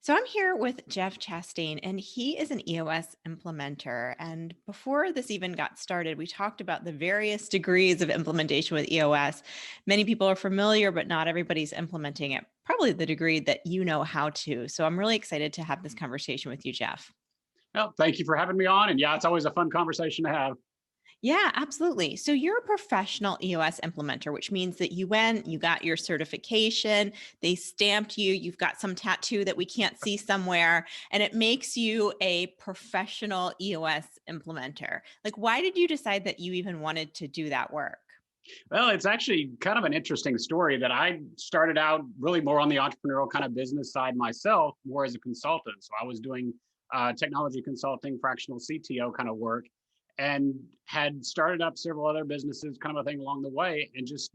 So I'm here with Jeff Chastain, and he is an EOS implementer. And before this even got started, we talked about the various degrees of implementation with EOS. Many people are familiar, but not everybody's implementing it, probably the degree that you know how to. So I'm really excited to have this conversation with you, Jeff. Well, thank you for having me on. And yeah, it's always a fun conversation to have. Yeah, absolutely. So you're a professional EOS implementer, which means that you went, you got your certification, they stamped you, you've got some tattoo that we can't see somewhere, and it makes you a professional EOS implementer. Like, why did you decide that you even wanted to do that work? Well, it's actually kind of an interesting story that I started out really more on the entrepreneurial kind of business side myself, more as a consultant. So I was doing technology consulting, fractional CTO kind of work, and had started up several other businesses, kind of a thing along the way, and just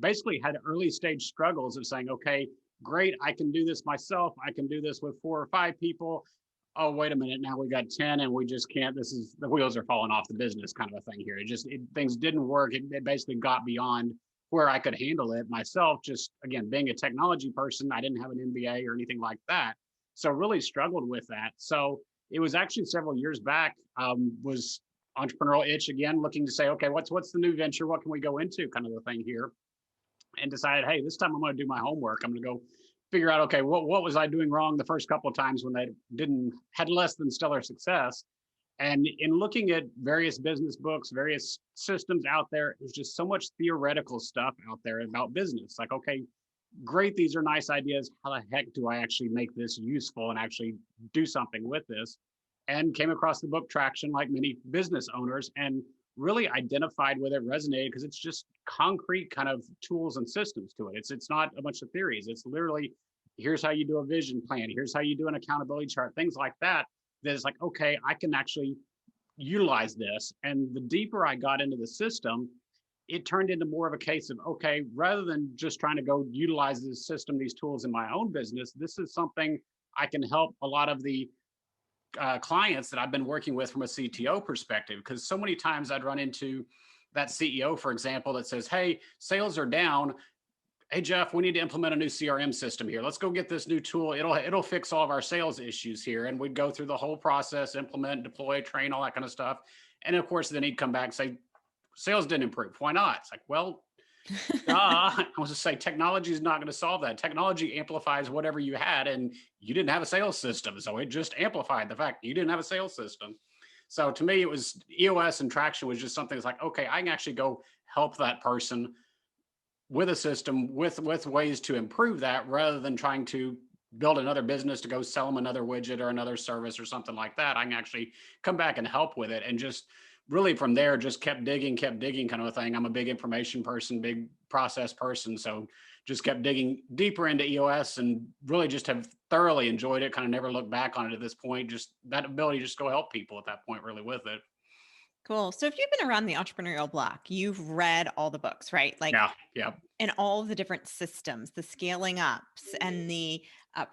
basically had early stage struggles of saying, okay, great, I can do this myself. I can do this with 4 or 5 people. Oh, wait a minute, now we got 10 and we just can't, this is, the wheels are falling off the business kind of a thing here. Things didn't work. It basically got beyond where I could handle it myself. Just again, being a technology person, I didn't have an MBA or anything like that. So really struggled with that. So it was actually several years back, was entrepreneurial itch again, looking to say, okay, what's the new venture? What can we go into kind of the thing here? And decided, hey, this time I'm going to do my homework. I'm going to go figure out, okay, what was I doing wrong the first couple of times when they didn't had less than stellar success. And in looking at various business books, various systems out there, there's just so much theoretical stuff out there about business. Like, okay, great, these are nice ideas. How the heck do I actually make this useful and actually do something with this? And came across the book Traction, like many business owners, and really identified with it, resonated because it's just concrete kind of tools and systems to it. It's not a bunch of theories. It's literally here's how you do a vision plan, here's how you do an accountability chart, things like that. That is like, okay, I can actually utilize this. And the deeper I got into the system, it turned into more of a case of, okay, rather than just trying to go utilize this system, these tools in my own business, this is something I can help a lot of the clients that I've been working with from a CTO perspective. Because so many times I'd run into that CEO, for example, that says, hey, sales are down. Hey, Jeff, we need to implement a new CRM system here. Let's go get this new tool. It'll fix all of our sales issues here. And we'd go through the whole process, implement, deploy, train, all that kind of stuff. And of course, then he'd come back and say, sales didn't improve. Why not? It's like, well, I was just say technology is not going to solve that. Technology amplifies whatever you had, and you didn't have a sales system. So it just amplified the fact you didn't have a sales system. So to me, it was EOS and Traction was just something that's like, okay, I can actually go help that person with a system with ways to improve that rather than trying to build another business to go sell them another widget or another service or something like that. I can actually come back and help with it. And just really from there, just kept digging kind of a thing. I'm a big information person, big process person. So just kept digging deeper into EOS and really just have thoroughly enjoyed it. Kind of never looked back on it at this point. Just that ability to just go help people at that point, really with it. Cool. So if you've been around the entrepreneurial block, you've read all the books, right? Like, Yeah. Yeah. and all of the different systems, the scaling ups and the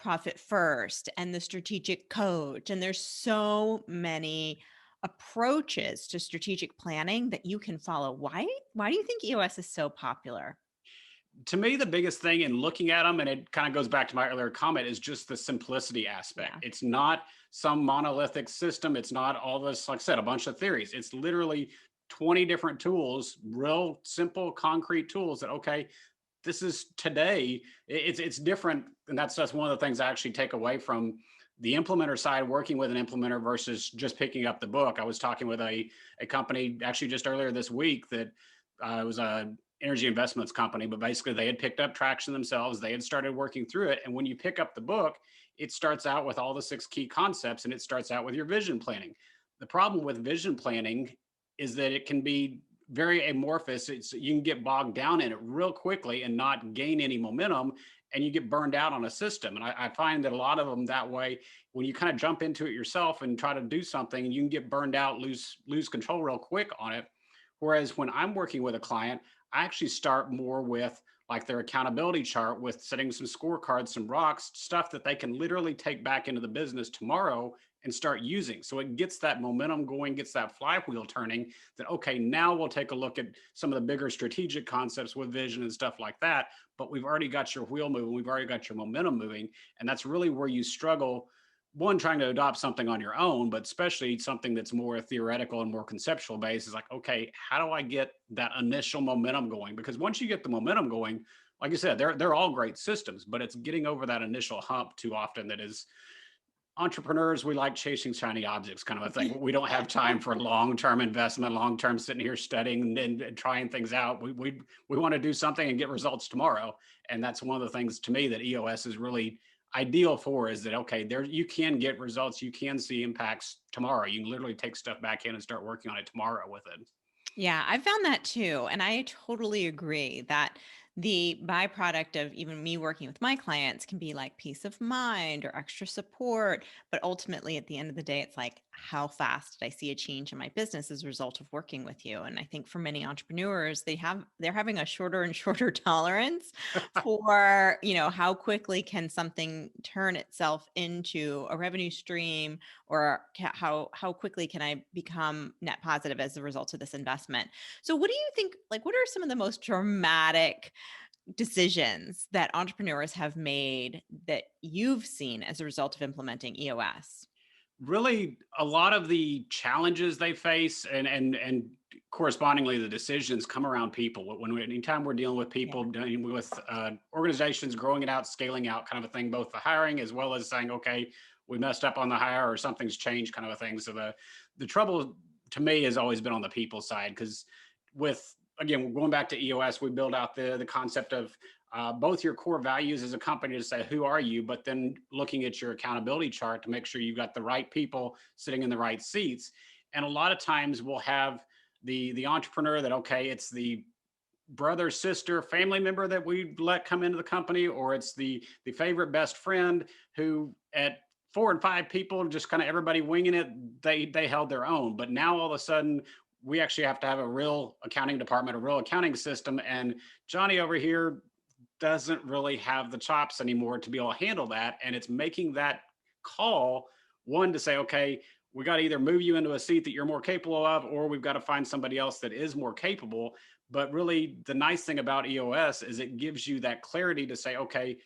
profit first and the strategic coach. And there's so many approaches to strategic planning that you can follow. Why do you think EOS is so popular? To me, the biggest thing in looking at them, and it kind of goes back to my earlier comment, is just the simplicity aspect. Yeah. It's not some monolithic system. It's not all this, like I said, a bunch of theories. It's literally 20 different tools, real simple, concrete tools that, okay, this is today. It's different. And that's one of the things I actually take away from the implementer side, working with an implementer versus just picking up the book. I was talking with a company actually just earlier this week that it was a energy investments company, but basically they had picked up Traction themselves. They had started working through it. And when you pick up the book, it starts out with all the 6 key concepts and it starts out with your vision planning. The problem with vision planning is that it can be very amorphous. You can get bogged down in it real quickly and not gain any momentum, and you get burned out on a system. And I find that a lot of them that way, when you kind of jump into it yourself and try to do something, you can get burned out, lose control real quick on it. Whereas when I'm working with a client, I actually start more with like their accountability chart with setting some scorecards, some rocks, stuff that they can literally take back into the business tomorrow and start using. So it gets that momentum going, gets that flywheel turning that, okay, now we'll take a look at some of the bigger strategic concepts with vision and stuff like that. But we've already got your wheel moving, we've already got your momentum moving. And that's really where you struggle. One, trying to adopt something on your own, but especially something that's more theoretical and more conceptual based is like, okay, how do I get that initial momentum going? Because once you get the momentum going, like you said, they're all great systems, but it's getting over that initial hump too often that is entrepreneurs, we like chasing shiny objects kind of a thing. We don't have time for long-term investment, long-term sitting here studying and trying things out. We want to do something and get results tomorrow. And that's one of the things to me that EOS is really ideal for is that, okay, there you can get results, you can see impacts tomorrow. You can literally take stuff back in and start working on it tomorrow with it. Yeah, I found that too. And I totally agree that the byproduct of even me working with my clients can be like peace of mind or extra support. But ultimately, at the end of the day, it's like, how fast did I see a change in my business as a result of working with you? And I think for many entrepreneurs, they're having a shorter and shorter tolerance for, how quickly can something turn itself into a revenue stream, or how quickly can I become net positive as a result of this investment. So what do you think, like, what are some of the most dramatic decisions that entrepreneurs have made that you've seen as a result of implementing EOS? Really, a lot of the challenges they face and correspondingly the decisions come around people. Anytime we're dealing with Yeah. people, dealing with organizations, growing it out, scaling out, kind of a thing, both the hiring as well as saying, okay, we messed up on the hire or something's changed, kind of a thing. So the trouble to me has always been on the people side because with again going back to EOS, we build out the concept of both your core values as a company to say who are you, but then looking at your accountability chart to make sure you've got the right people sitting in the right seats. And a lot of times we'll have the entrepreneur that, okay, it's the brother, sister, family member that we let come into the company, or it's the favorite best friend who at four and five people, just kind of everybody winging it, they held their own. But now all of a sudden we actually have to have a real accounting department, a real accounting system, and Johnny over here doesn't really have the chops anymore to be able to handle that. And it's making that call, one, to say, okay, we got to either move you into a seat that you're more capable of, or we've got to find somebody else that is more capable. But really, the nice thing about EOS is it gives you that clarity to say, okay,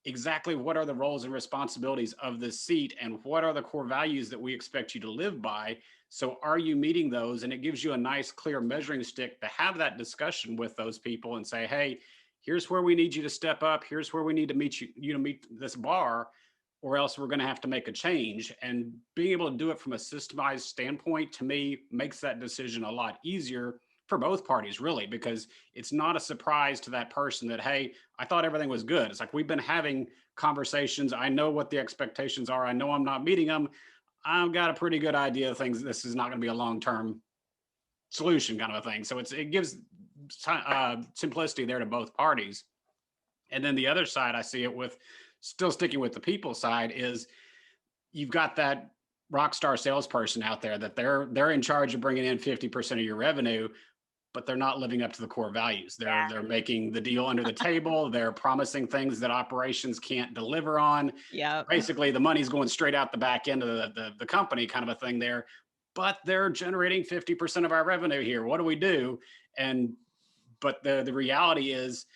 exactly what are the roles and responsibilities of this seat and what are the core values that we expect you to live by. So are you meeting those? And it gives you a nice clear measuring stick to have that discussion with those people and say, hey, here's where we need you to step up, here's where we need to meet you to meet this bar, or else we're going to have to make a change. And being able to do it from a systemized standpoint, to me, makes that decision a lot easier for both parties, really, because it's not a surprise to that person that, hey, I thought everything was good. It's like we've been having conversations. I know what the expectations are. I know I'm not meeting them. I've got a pretty good idea of things. This is not going to be a long-term solution, kind of a thing. So it gives simplicity there to both parties. And then the other side, I see it with still sticking with the people side is you've got that rock star salesperson out there that they're in charge of bringing in 50% of your revenue, but they're not living up to the core values. They're making the deal under the table. They're promising things that operations can't deliver on. Yep. Basically, the money's going straight out the back end of the company, kind of a thing there. But they're generating 50% of our revenue here. What do we do? And but the reality is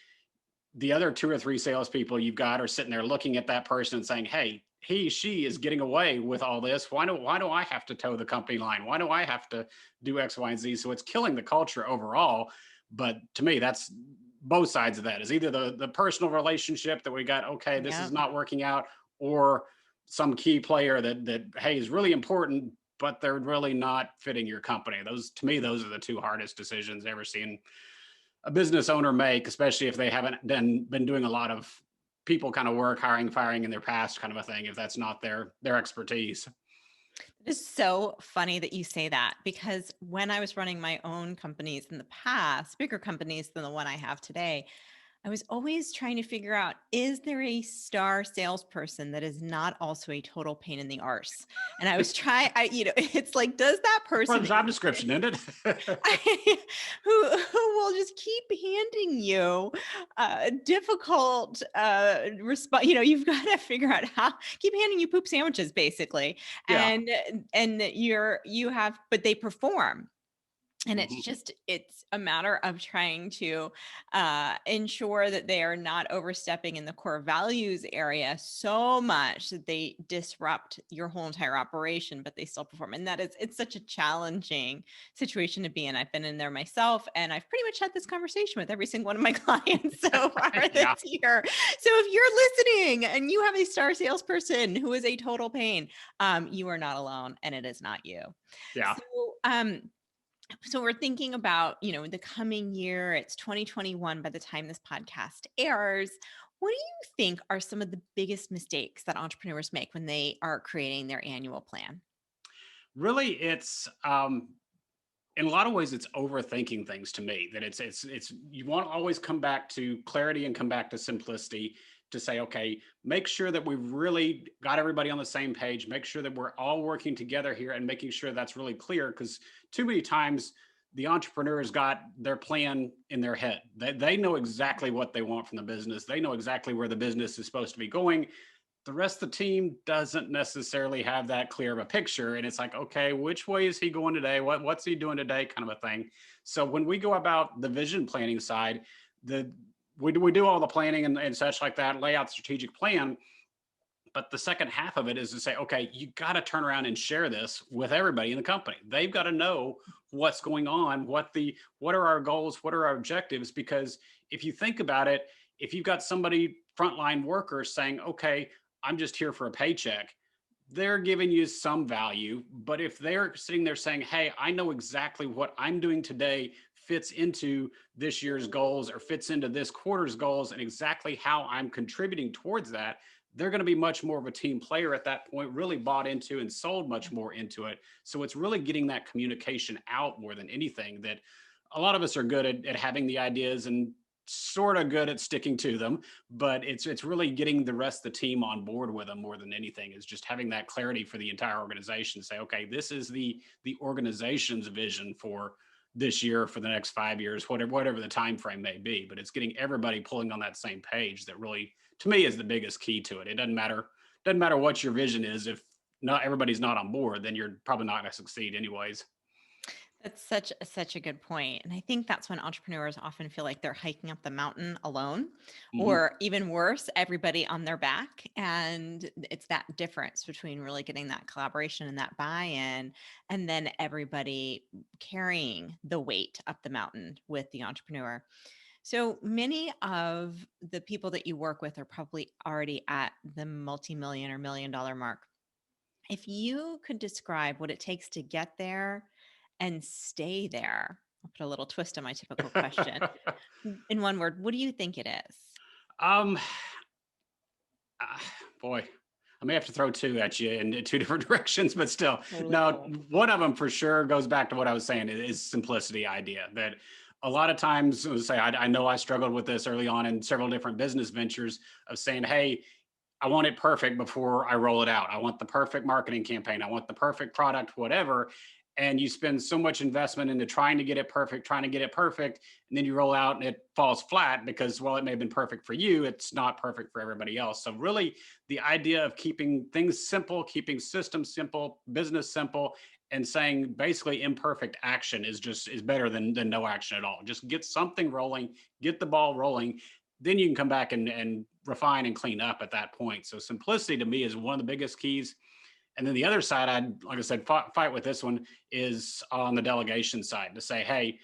the other two or three salespeople you've got are sitting there looking at that person and saying, hey, she is getting away with all this. Why do I have to toe the company line? Why do I have to do X, Y, and Z? So it's killing the culture overall. But to me, that's both sides of that is either the personal relationship that we got, okay, this is Yep. not working out, or some key player that hey is really important, but they're really not fitting your company. Those to me, those are the two hardest decisions ever seen a business owner make, especially if they haven't been doing a lot of people kind of work, hiring, firing in their past, kind of a thing, if that's not their expertise. It is so funny that you say that, because when I was running my own companies in the past, bigger companies than the one I have today, I was always trying to figure out, is there a star salesperson that is not also a total pain in the arse? And I was trying, it's like, does that That's part person of the that job description, isn't it? who will just keep handing you difficult response, you've got to figure out how keep handing you poop sandwiches basically. Yeah. And you have, but they perform. And Mhm. it's a matter of trying to ensure that they are not overstepping in the core values area so much that they disrupt your whole entire operation, but they still perform. And it's such a challenging situation to be in. I've been in there myself, and I've pretty much had this conversation with every single one of my clients so far Yeah. this year. So if you're listening and you have a star salesperson who is a total pain, you are not alone, and it is not you. Yeah. So we're thinking about, the coming year, it's 2021 by the time this podcast airs. What do you think are some of the biggest mistakes that entrepreneurs make when they are creating their annual plan? Really, it's in a lot of ways, it's overthinking things to me. That it's you want to always come back to clarity and come back to simplicity to say, okay, make sure that we've really got everybody on the same page. Make sure that we're all working together here and making sure that's really clear. Because too many times the entrepreneurs got their plan in their head. They know exactly what they want from the business. They know exactly where the business is supposed to be going. The rest of the team doesn't necessarily have that clear of a picture, and it's like, okay, which way is he going today, what's he doing today, kind of a thing. So when we go about the vision planning side, the we do all the planning and such like that, lay out the strategic plan, but the second half of it is to say, okay, you got to turn around and share this with everybody in the company. They've got to know what's going on, what are our goals, what are our objectives, because if you think about it, if you've got somebody frontline workers saying, okay, I'm just here for a paycheck, they're giving you some value. But if they're sitting there saying, hey, I know exactly what I'm doing today fits into this year's goals or fits into this quarter's goals and exactly how I'm contributing towards that, they're going to be much more of a team player at that point, really bought into and sold much more into it. So it's really getting that communication out more than anything. That a lot of us are good at having the ideas and sort of good at sticking to them, but it's really getting the rest of the team on board with them more than anything, is just having that clarity for the entire organization. Say, okay, this is the organization's vision for this year, for the next 5 years, whatever the time frame may be. But it's getting everybody pulling on that same page that really, to me, is the biggest key to it. It doesn't matter what your vision is. If not everybody's not on board, then you're probably not going to succeed anyways. That's such a good point. And I think that's when entrepreneurs often feel like they're hiking up the mountain alone, Mhm. or even worse, everybody on their back. And it's that difference between really getting that collaboration and that buy-in, and then everybody carrying the weight up the mountain with the entrepreneur. So many of the people that you work with are probably already at the multi-million or $1 million mark. If you could describe what it takes to get there and stay there, I'll put a little twist on my typical question. In one word, what do you think it is? um, Ah, boy, I may have to throw two at you in two different directions, but still, Totally no, cool. one of them for sure goes back to what I was saying is simplicity idea. That a lot of times, say, I know I struggled with this early on in several different business ventures of saying, hey, I want it perfect before I roll it out. I want the perfect marketing campaign. I want the perfect product, whatever. And you spend so much investment into trying to get it perfect, trying to get it perfect. And then you roll out and it falls flat because, well, it may have been perfect for you. It's not perfect for everybody else. So, really, the idea of keeping things simple, keeping systems simple, business simple, and saying basically imperfect action is better than no action at all. Just get something rolling, get the ball rolling, then you can come back and refine and clean up at that point. So simplicity to me is one of the biggest keys. And then the other side, like I said, fight with this one is on the delegation side to say, hey,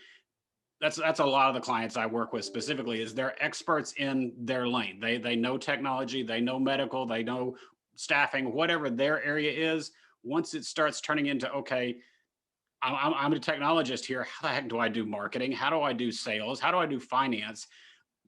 that's a lot of the clients I work with specifically is they're experts in their lane. They know technology, they know medical, they know staffing, whatever their area is. Once it starts turning into, okay, I'm a technologist here. How the heck do I do marketing? How do I do sales? How do I do finance?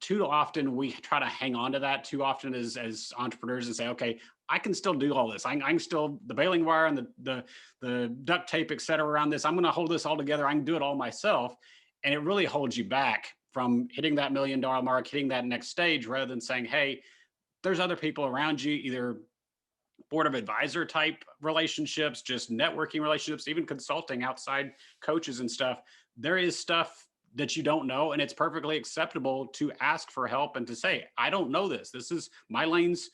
Too often we try to hang on to that too often as entrepreneurs and say, okay, I can still do all this. I can still the baling wire and the duct tape, et cetera, around this. I'm going to hold this all together. I can do it all myself. And it really holds you back from hitting that $1 million mark, hitting that next stage, rather than saying, hey, there's other people around you, either board of advisor type relationships, just networking relationships, even consulting outside coaches and stuff. There is stuff that you don't know, and it's perfectly acceptable to ask for help and to say, I don't know this. This is my lane's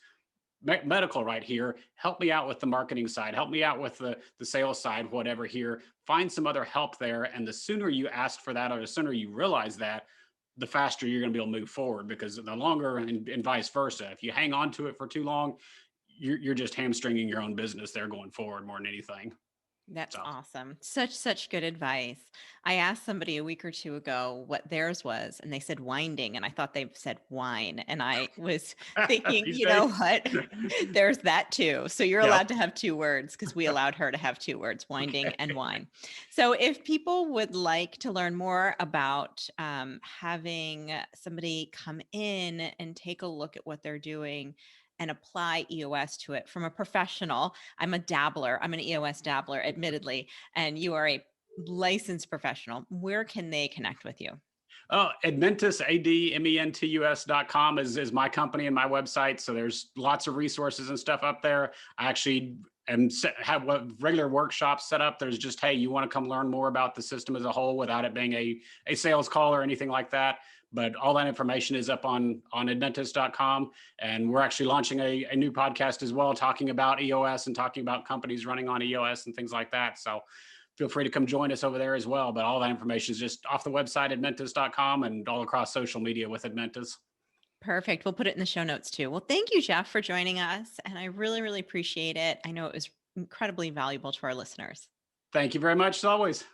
medical right here. Help me out with the marketing side. Help me out with the sales side, whatever here. Find some other help there. And the sooner you ask for that, or the sooner you realize that, the faster you're going to be able to move forward, because the longer, and vice versa, if you hang on to it for too long, you're just hamstringing your own business there going forward more than anything. That's So awesome. Such good advice. I asked somebody a week or two ago what theirs was, and they said winding, and I thought they said wine. And I was thinking, these you know days, what? There's that too. So you're yep. allowed to have two words because we allowed her to have two words, winding and Okay. wine. So if people would like to learn more about having somebody come in and take a look at what they're doing and apply EOS to it from a professional, I'm a dabbler. I'm an EOS dabbler, admittedly, and you are a licensed professional. Where can they connect with you? Oh, Admentus, ADMENTUS.com is my company and my website. So there's lots of resources and stuff up there. I actually have regular workshops set up. There's just, hey, you want to come learn more about the system as a whole without it being a sales call or anything like that. But all that information is up on Admentus.com. And we're actually launching a new podcast as well, talking about EOS and talking about companies running on EOS and things like that. So feel free to come join us over there as well. But all that information is just off the website, Admentus.com, and all across social media with Admentus. Perfect. We'll put it in the show notes too. Well, thank you, Jeff, for joining us. And I really appreciate it. I know it was incredibly valuable to our listeners. Thank you very much, as always.